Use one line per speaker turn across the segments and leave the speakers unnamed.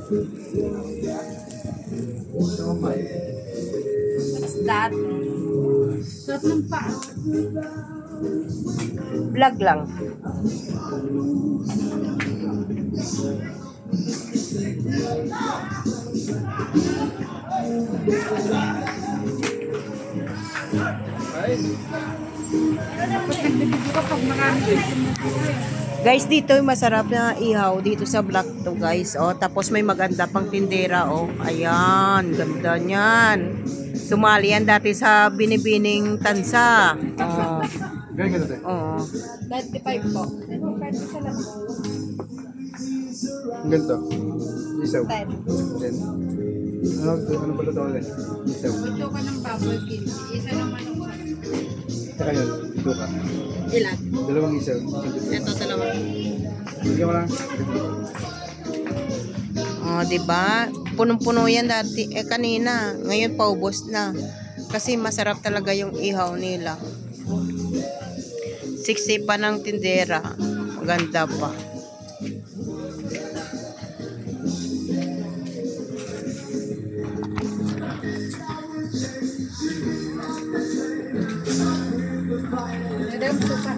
What's that? Sarap ng paa.
Vlog lang. Guys, dito yung masarap na ihaw dito sa block to, guys. Oh, tapos may maganda pang tindera, oh. Ayan, ganda niyan. Sumali yan dati sa Binibining Tansa. Oh.
Ganyan natin.
Oh.
95 po. 95 sa lang.
Ang ganito. Isaw.
10.
Ano ba ito ulit? Isaw.
Ito ka ng bubble tea. Isa naman ang
Saka yun, ito ka.
ilan?
Dalawang isaw.
Ito, dalawa.
Bigyan mo lang.
Oh, 'di ba? Punong-puno yan dati kanina. Ngayon paubos na. Kasi masarap talaga yung ihaw nila. 60 pa ng tindera. Maganda pa.
Ito yung suka.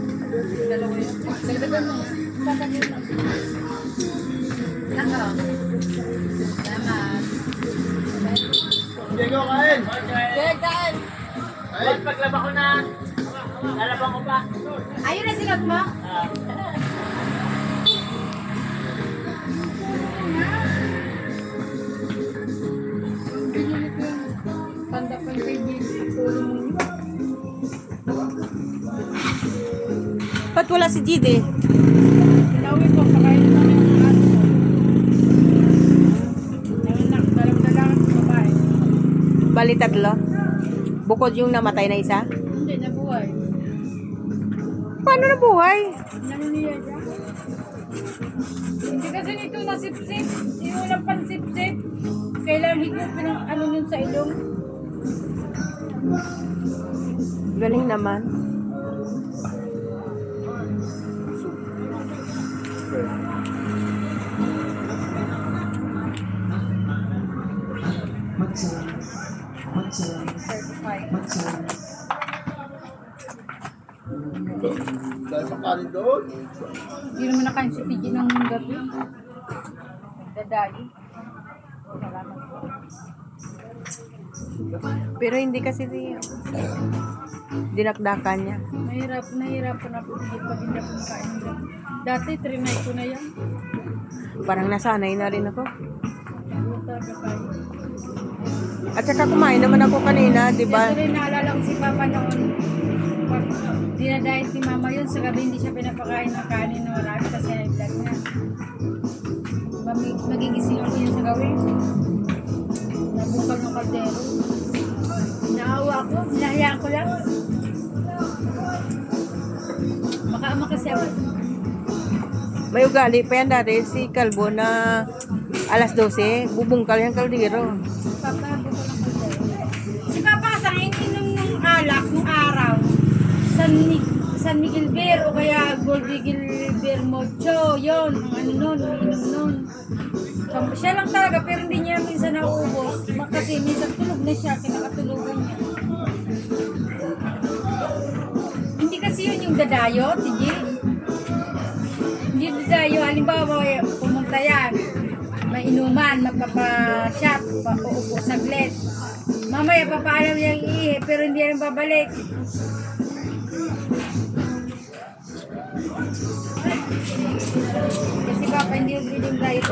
Dalawa yun. Dagdagan mo. Dagdagan mo. Ano? Salamat.
Diego, kain!
Kain!
Kain! Paglaba ko na. Lalabang ko pa.
Ayun na silat mo? Tanda pa yung baby.
Ba't wala si Jide?
Pinawi ko, pakain ko ng aso ko. Dalam-dalangan ko babae.
Bali tatlo? Bukod yung namatay na isa?
Hindi, nabuhay.
Paano nabuhay?
Nanuniya siya. Hindi kasi nito nasipsip. Yung walang pansipsip. Kailangan higupin ng ano nun sa ilong.
Galing naman.
Certified.
Dahil sa kanin doon.
Hindi naman nakain si PG ng gabi. Nagdadayo. Salamat po.
Pero hindi kasi dinakdakan niya.
Nahirapan ako pag hindi ako nakain nila. Dati, trinay ko na yan.
Parang nasanay na rin ako.
Hindi talaga kain.
At saka kumain naman ako kanina, di ba?
Ito rin naalala ko si Papa noon. Pag dinadayet ni Mama yun, sa gabi hindi siya pinapakain ng kanin na marami kasi high blood niya. Magigising ako yun sa gawin. Nabukal ng kaldero. Naawa ako, hinahayaan ko lang. Makaama kasi ako.
May ugali pa yan dati si Kalbo na alas 12, bubungkal yung kaldero.
Papa, bukal ng kaldero. Si Papa, sa inom ng alak nung araw, San Miguel Beer o kaya Gold Eagle Beer Mocho, yun, ang ano nun, inom nun. Siya lang talaga, pero hindi niya minsan nauubos. Kasi minsan tulog na siya, kinakatulugan niya. Hindi kasi yun yung dadayo, Tiji. Hindi dadayo, halimbawa pumunta yan, may inuman, magpapa-shot, pauupo saglit. Mamaya papaalam niyang iihi, pero hindi yan babalik. Kasi Papa, hindi yung breeding diet